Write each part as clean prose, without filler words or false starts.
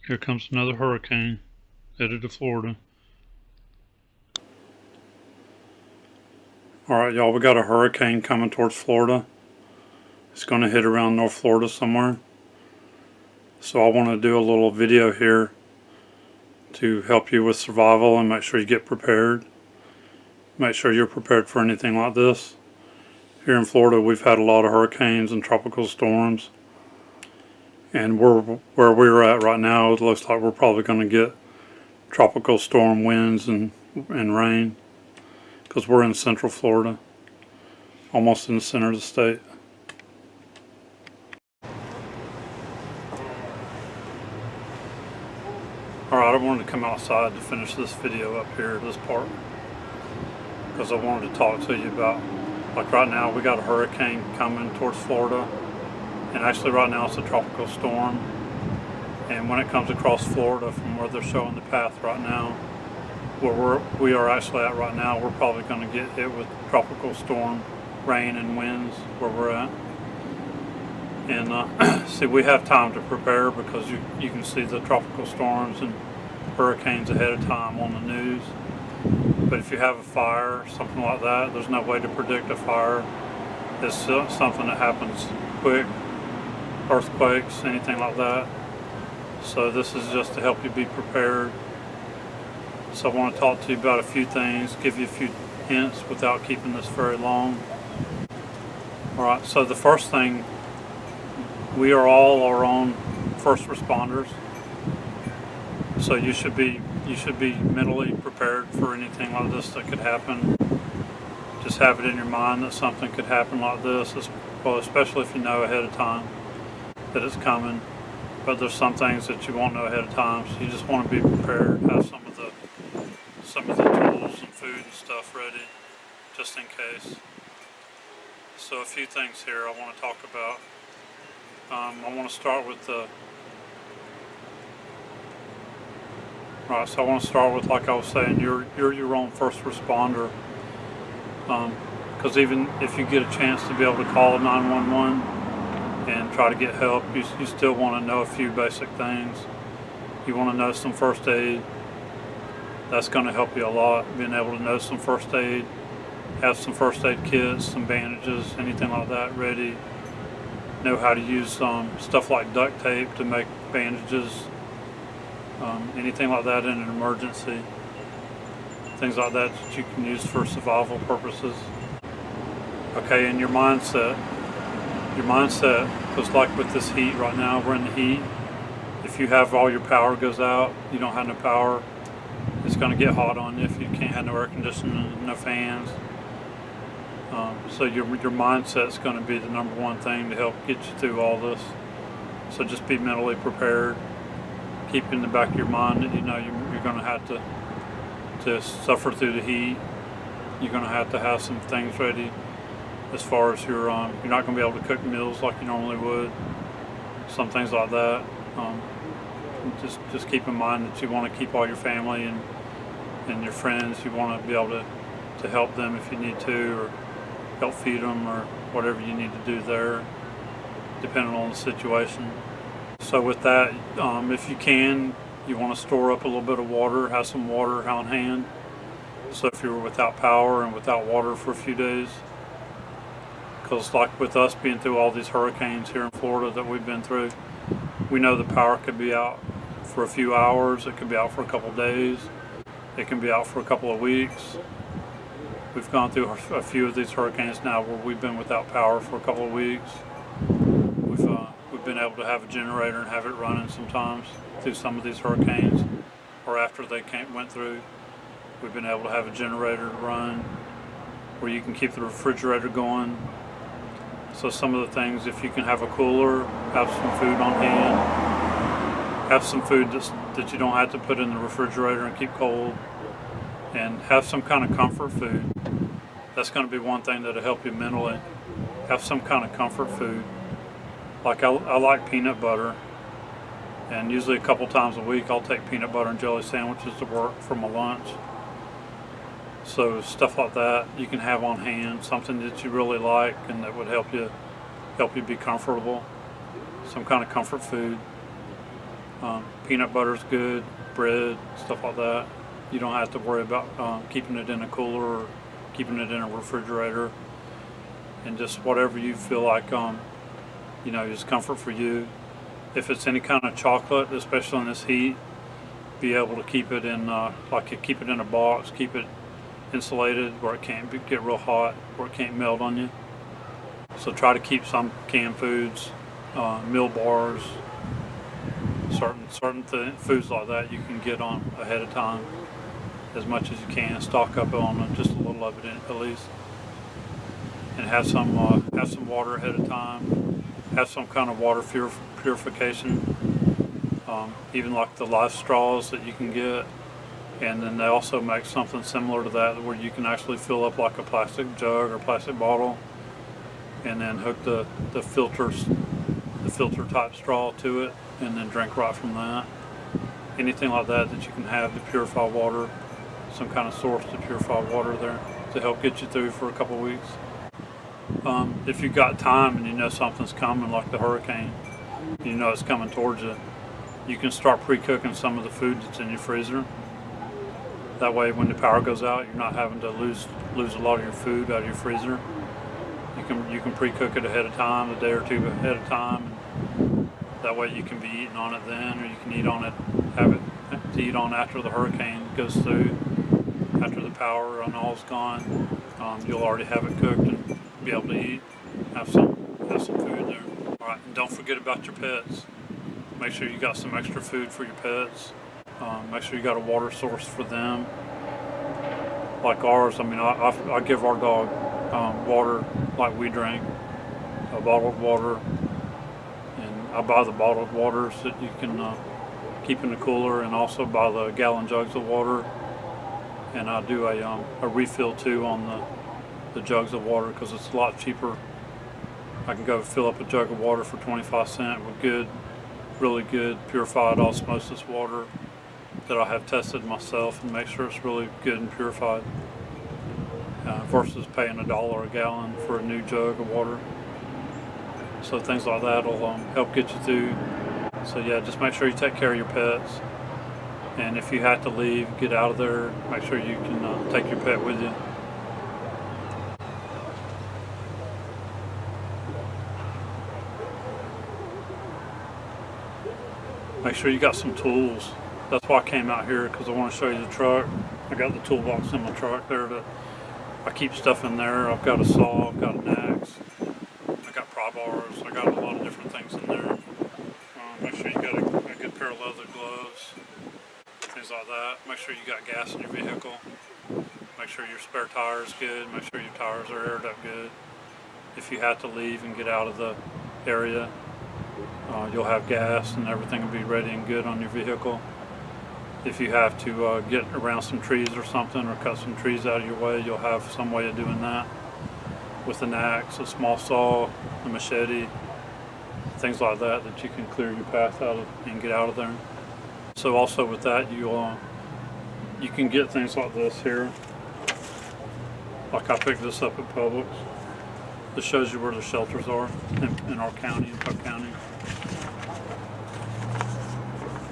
Here comes another hurricane headed to Florida. Alright, y'all, we got a hurricane coming towards Florida. It's going to hit around North Florida somewhere. So I want to do a little video here to help you with survival and make sure you get prepared. Make sure you're prepared for anything like this. Here in Florida, we've had a lot of hurricanes and tropical storms. And where we're at right now, it looks like we're probably going to get tropical storm winds and rain, because we're in central Florida, almost in the center of the state. Alright, I wanted to come outside to finish this video up here, this part, because I wanted to talk to you about, like right now we got a hurricane coming towards Florida, and actually right now it's a tropical storm, and when it comes across Florida from where they're showing the path right now, where we are actually at right now, we're probably going to get hit with tropical storm rain and winds where we're at. And see, we have time to prepare because you can see the tropical storms and hurricanes ahead of time on the news. But if you have a fire, something like that, there's no way to predict a fire. It's something that happens quick, earthquakes, anything like that. So this is just to help you be prepared. So I want to talk to you about a few things, give you a few hints without keeping this very long. Alright, so the first thing, we are all our own first responders. So you should be mentally prepared for anything like this that could happen. Just have it in your mind that something could happen like this, well, especially if you know ahead of time that it's coming. But there's some things that you won't know ahead of time, so you just want to be prepared, have some of the tools and food and stuff ready, just in case. So a few things here I want to talk about. I want to start with like I was saying, you're your own first responder. Because even if you get a chance to be able to call 911 and try to get help, you still want to know a few basic things. You want to know some first aid. That's going to help you a lot, being able to know some first aid, have some first aid kits, some bandages, anything like that ready. Know how to use stuff like duct tape to make bandages, anything like that in an emergency. Things like that you can use for survival purposes. Okay, and your mindset, because like with this heat right now, we're in the heat. If you have all your power goes out, you don't have no power, it's going to get hot on you if you can't have no air conditioning, no fans. So your mindset's going to be the number one thing to help get you through all this. So just be mentally prepared. Keep in the back of your mind that you know you're going to have to suffer through the heat. You're going to have some things ready as far as you're not going to be able to cook meals like you normally would. Some things like that. Just keep in mind that you want to keep all your family and your friends. You want to be able to help them if you need to, or help feed them, or whatever you need to do there, depending on the situation. So with that, if you can, you want to store up a little bit of water, have some water on hand. So if you're without power and without water for a few days, because like with us being through all these hurricanes here in Florida that we've been through, we know the power could be out for a few hours, it could be out for a couple of days, it can be out for a couple of weeks. We've gone through a few of these hurricanes now where we've been without power for a couple of weeks. We've been able to have a generator and have it running sometimes through some of these hurricanes, or after they went through. We've been able to have a generator run where you can keep the refrigerator going. So some of the things, if you can have a cooler, have some food on hand, have some food that you don't have to put in the refrigerator and keep cold, and have some kind of comfort food. That's going to be one thing that'll help you mentally. Have some kind of comfort food. Like I like peanut butter, and usually a couple times a week I'll take peanut butter and jelly sandwiches to work for my lunch. So stuff like that you can have on hand, something that you really like and that would help you be comfortable. Some kind of comfort food. Peanut butter's good, bread, stuff like that. You don't have to worry about keeping it in a cooler or keeping it in a refrigerator. And just whatever you feel like, is comfort for you. If it's any kind of chocolate, especially in this heat, be able to keep it in, keep it in a box, keep it insulated where it can't get real hot, where it can't melt on you. So try to keep some canned foods, meal bars, certain foods like that you can get on ahead of time as much as you can. Stock up on just a little of it at least, and have some water ahead of time. Have some kind of water purification, even like the life straws that you can get. And then they also make something similar to that where you can actually fill up like a plastic jug or plastic bottle, and then hook the filter type straw to it, and then drink right from that. Anything like that you can have to purify water, some kind of source to purify water there to help get you through for a couple of weeks. If you've got time and you know something's coming, like the hurricane, you know it's coming towards you, you can start pre-cooking some of the food that's in your freezer. That way when the power goes out, you're not having to lose a lot of your food out of your freezer. You can pre-cook it ahead of time, a day or two ahead of time. That way you can be eating on it then, or you can have it to eat on after the hurricane goes through, after the power and all's gone. You'll already have it cooked and be able to eat, have some food there. All right, and don't forget about your pets. Make sure you got some extra food for your pets. Make sure you got a water source for them. Like ours, I give our dog water like we drink, bottled water, and I buy the bottled waters that you can keep in the cooler, and also buy the gallon jugs of water. And I do a refill too on the jugs of water because it's a lot cheaper. I can go fill up a jug of water for 25 cents with really good purified osmosis water that I have tested myself and make sure it's really good and purified, versus paying $1 a gallon for a new jug of water. So things like that will help get you through. So yeah, just make sure you take care of your pets, and if you have to leave, get out of there, make sure you can take your pet with you. Make sure you got some tools. That's why I came out here, because I want to show you the truck. I got the toolbox in my truck there. I keep stuff in there. I've got a saw, I've got an axe, I got pry bars, I got a lot of different things in there. Make sure you got a good pair of leather gloves, things like that. Make sure you got gas in your vehicle. Make sure your spare tire is good. Make sure your tires are aired up good. If you have to leave and get out of the area, you'll have gas and everything will be ready and good on your vehicle. If you have to get around some trees or something, or cut some trees out of your way, you'll have some way of doing that with an axe, a small saw, a machete, things like that you can clear your path out of and get out of there. So also with that, you can get things like this here. Like I picked this up at Publix. This shows you where the shelters are in our county, in Polk County.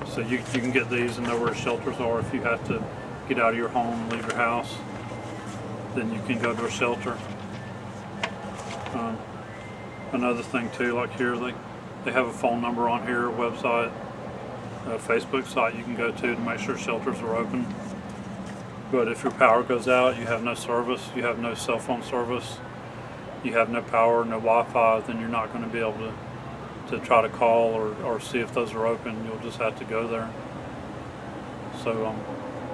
So you can get these and know where shelters are. If you have to get out of your home and leave your house, then you can go to a shelter. Another thing too, like here, they have a phone number on here, a website, a Facebook site you can go to make sure shelters are open. But if your power goes out, you have no service, you have no cell phone service, you have no power, no Wi-Fi, then you're not going to be able to try to call or see if those are open. You'll just have to go there. So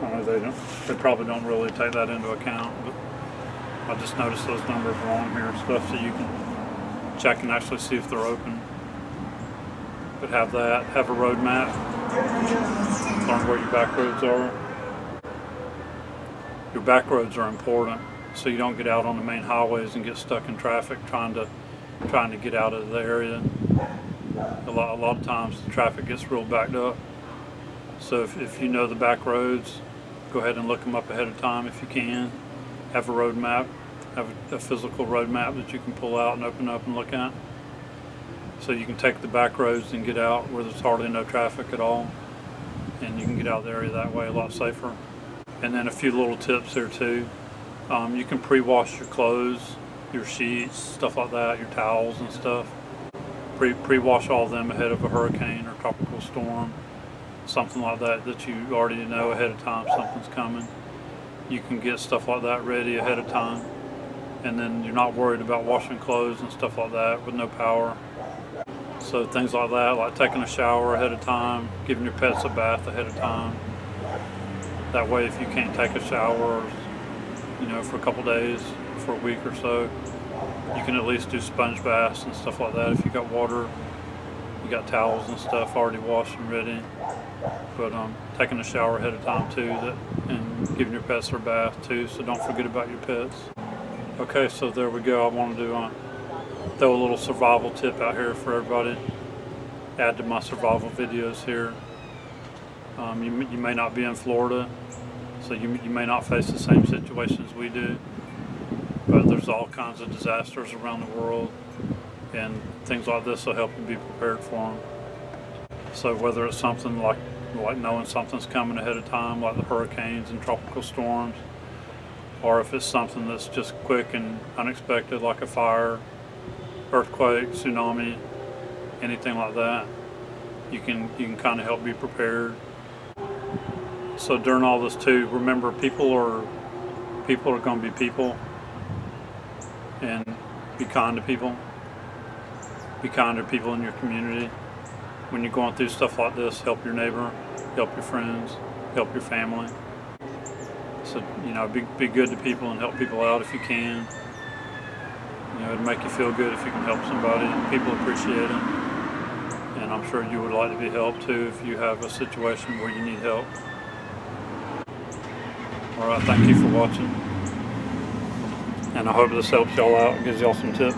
I know they probably don't really take that into account, but I just noticed those numbers are on here and stuff, so you can check and actually see if they're open. But have a road map, learn where your back roads are. Your back roads are important, so you don't get out on the main highways and get stuck in traffic trying to get out of the area. A lot of times the traffic gets real backed up. So if you know the back roads, go ahead and look them up ahead of time if you can. Have a road map, have a physical road map that you can pull out and open up and look at. So you can take the back roads and get out where there's hardly no traffic at all, and you can get out of the area that way a lot safer. And then a few little tips here too. You can pre-wash your clothes, your sheets, stuff like that, your towels and stuff. Pre-wash all of them ahead of a hurricane or tropical storm, something like that you already know ahead of time something's coming. You can get stuff like that ready ahead of time, and then you're not worried about washing clothes and stuff like that with no power. So things like that, like taking a shower ahead of time, giving your pets a bath ahead of time. That way if you can't take a shower, for a couple days, for a week or so, you can at least do sponge baths and stuff like that. If you got water, you got towels and stuff already washed and ready. But taking a shower ahead of time too, and giving your pets their bath too, so don't forget about your pets. Okay, so there we go. I wanted to throw a little survival tip out here for everybody. Add to my survival videos here. You may not be in Florida, so you may not face the same situations we do, but there's all kinds of disasters around the world, and things like this will help you be prepared for them. So whether it's something like knowing something's coming ahead of time, like the hurricanes and tropical storms, or if it's something that's just quick and unexpected, like a fire, earthquake, tsunami, anything like that, you can kind of help be prepared. So during all this too, remember people are going to be people, and be kind to people. Be kind to people in your community. When you're going through stuff like this, help your neighbor, help your friends, help your family. So be good to people and help people out if you can. It'd make you feel good if you can help somebody. People appreciate it, and I'm sure you would like to be helped too if you have a situation where you need help. All right, thank you for watching, and I hope this helps y'all out and gives y'all some tips.